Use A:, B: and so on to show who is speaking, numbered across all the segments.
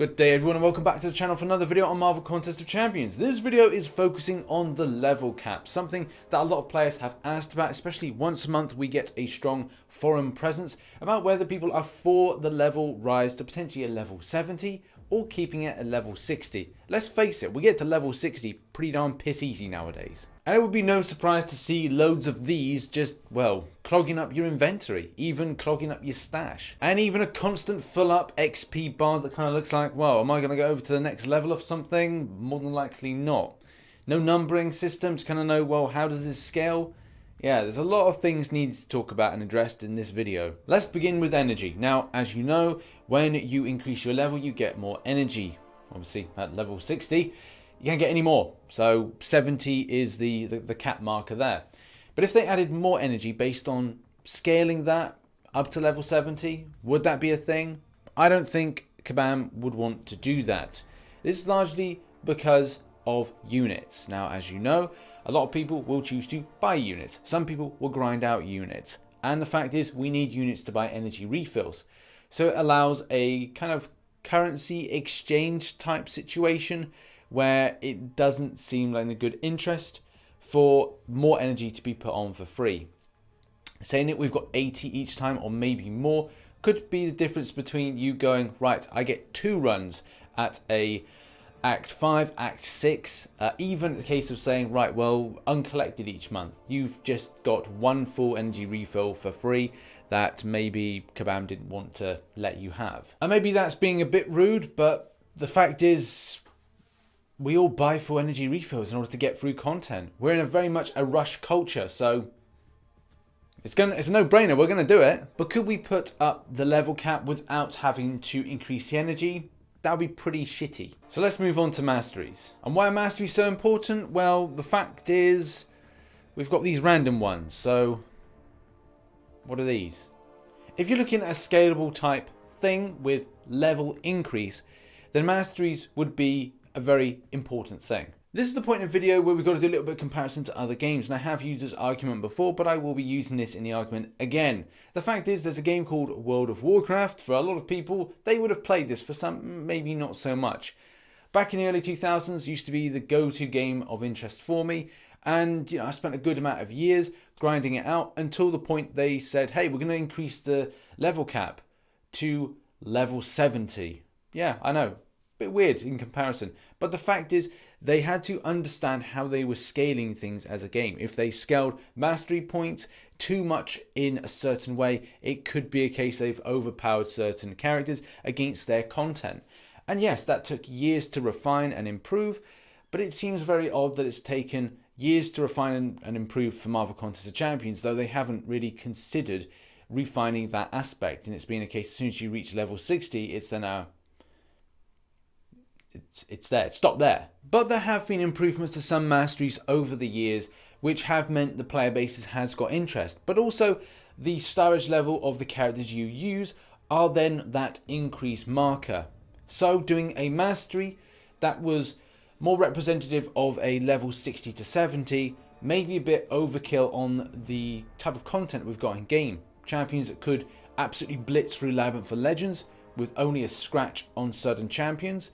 A: Good day everyone and welcome back to the channel for another video on Marvel Contest of Champions. This video is focusing on the level cap, something that a lot of players have asked about, especially once a month we get a strong forum presence about whether people are for the level rise to potentially a level 70 or keeping it at level 60. Let's face it, we get to level 60 pretty darn piss easy nowadays. And it would be no surprise to see loads of these just, well, clogging up your inventory, even clogging up your stash. And even a constant full up XP bar that kind of looks like, well, am I going to go over to the next level of something? More than likely not. No numbering system to kind of know, well, how does this scale? Yeah, there's a lot of things needed to talk about and addressed in this video. Let's begin with energy. Now, as you know, when you increase your level, you get more energy. Obviously, at level 60. You can't get any more, so 70 is the cap marker there. But if they added more energy based on scaling that up to level 70, would that be a thing? I don't think Kabam would want to do that. This is largely because of units. Now, as you know, a lot of people will choose to buy units. Some people will grind out units. And the fact is, we need units to buy energy refills. So it allows a kind of currency exchange type situation where it doesn't seem like a good interest for more energy to be put on for free. Saying that we've got 80 each time or maybe more could be the difference between you going, right, I get 2 runs at a Act 5, Act 6, even the case of saying, right, well, uncollected each month. You've just got 1 full energy refill for free that maybe Kabam didn't want to let you have. And maybe that's being a bit rude, but the fact is, we all buy full energy refills in order to get through content. We're in a very much a rush culture, so it's a no-brainer, we're gonna do it. But could we put up the level cap without having to increase the energy? That would be pretty shitty. So let's move on to masteries. And why are masteries so important? Well, the fact is, we've got these random ones. So what are these? If you're looking at a scalable type thing with level increase, then masteries would be a very important thing. This is the point in the video where we've got to do a little bit of comparison to other games, and I have used this argument before, but I will be using this in the argument again. The fact is, there's a game called World of Warcraft. For a lot of people, they would have played this. For some, maybe not so much. Back in the early 2000s, used to be the go-to game of interest for me, and I spent a good amount of years grinding it out until the point they said, hey, we're going to increase the level cap to level 70. Yeah, I know. Bit weird in comparison, but the fact is they had to understand how they were scaling things as a game. If they scaled mastery points too much in a certain way, it could be a case they've overpowered certain characters against their content. And yes, that took years to refine and improve, but it seems very odd that it's taken years to refine and improve for Marvel Contest of Champions, though they haven't really considered refining that aspect. And it's been a case as soon as you reach level 60, it's then it's there, it's stopped there. But there have been improvements to some masteries over the years, which have meant the player bases has got interest. But also the storage level of the characters you use are then that increase marker. So doing a mastery that was more representative of a level 60 to 70, maybe a bit overkill on the type of content we've got in game. Champions that could absolutely blitz through Labyrinth for Legends with only a scratch on certain champions,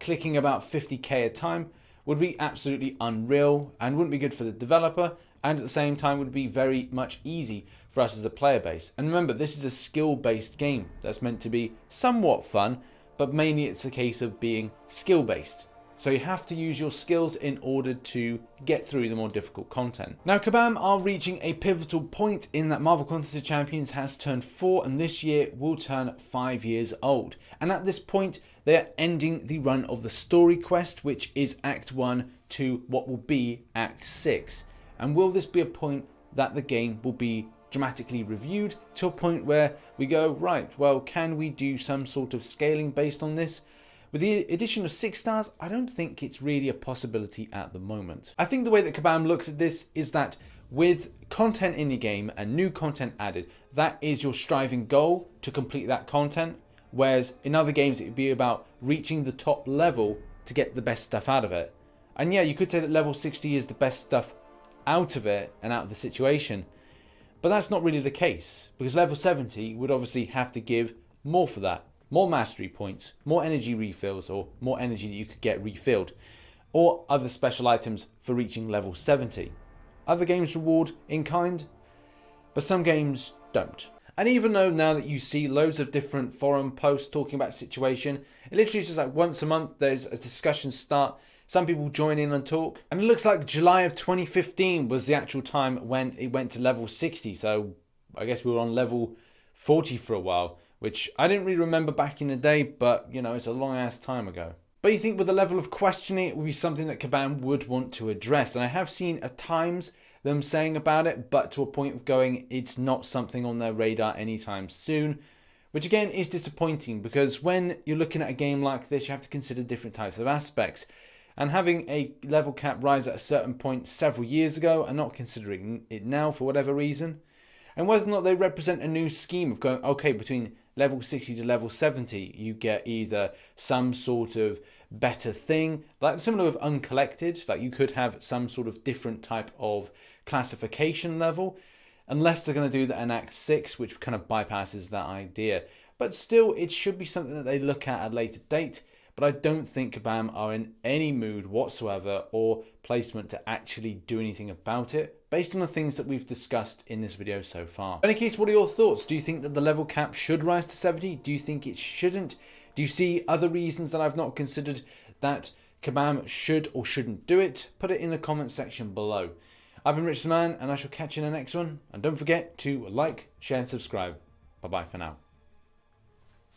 A: clicking about 50k a time, would be absolutely unreal and wouldn't be good for the developer, and at the same time would be very much easy for us as a player base. And remember, this is a skill-based game that's meant to be somewhat fun, but mainly it's a case of being skill-based. So you have to use your skills in order to get through the more difficult content. Now, Kabam are reaching a pivotal point in that Marvel Contest of Champions has turned 4 and this year will turn 5 years old. And at this point, they are ending the run of the story quest, which is Act 1 to what will be Act 6. And will this be a point that the game will be dramatically reviewed to a point where we go, right, well, can we do some sort of scaling based on this? With the addition of 6 stars, I don't think it's really a possibility at the moment. I think the way that Kabam looks at this is that with content in the game and new content added, that is your striving goal to complete that content. Whereas in other games, it would be about reaching the top level to get the best stuff out of it. And yeah, you could say that level 60 is the best stuff out of it and out of the situation. But that's not really the case, because level 70 would obviously have to give more for that. more mastery points, more energy refills, or more energy that you could get refilled, or other special items for reaching level 70. Other games reward in kind, but some games don't. And even though now that you see loads of different forum posts talking about the situation, it literally is just like once a month there's a discussion start, some people join in and talk, and it looks like July of 2015 was the actual time when it went to level 60, so I guess we were on level 40 for a while, which I didn't really remember back in the day, but you know, it's a long ass time ago. But you think with the level of questioning, it would be something that Kabam would want to address, and I have seen at times them saying about it, but to a point of going, it's not something on their radar anytime soon, which again is disappointing, because when you're looking at a game like this, you have to consider different types of aspects. And having a level cap rise at a certain point several years ago and not considering it now for whatever reason, and whether or not they represent a new scheme of going, okay, between level 60 to level 70, you get either some sort of better thing, like similar with uncollected, like you could have some sort of different type of classification level, unless they're going to do that in Act 6, which kind of bypasses that idea. But still, it should be something that they look at a later date. But I don't think Kabam are in any mood whatsoever or placement to actually do anything about it, based on the things that we've discussed in this video so far. In any case, what are your thoughts? Do you think that the level cap should rise to 70? Do you think it shouldn't? Do you see other reasons that I've not considered that Kabam should or shouldn't do it? Put it in the comment section below. I've been RichTheMan, and I shall catch you in the next one. And don't forget to like, share, and subscribe. Bye-bye for now.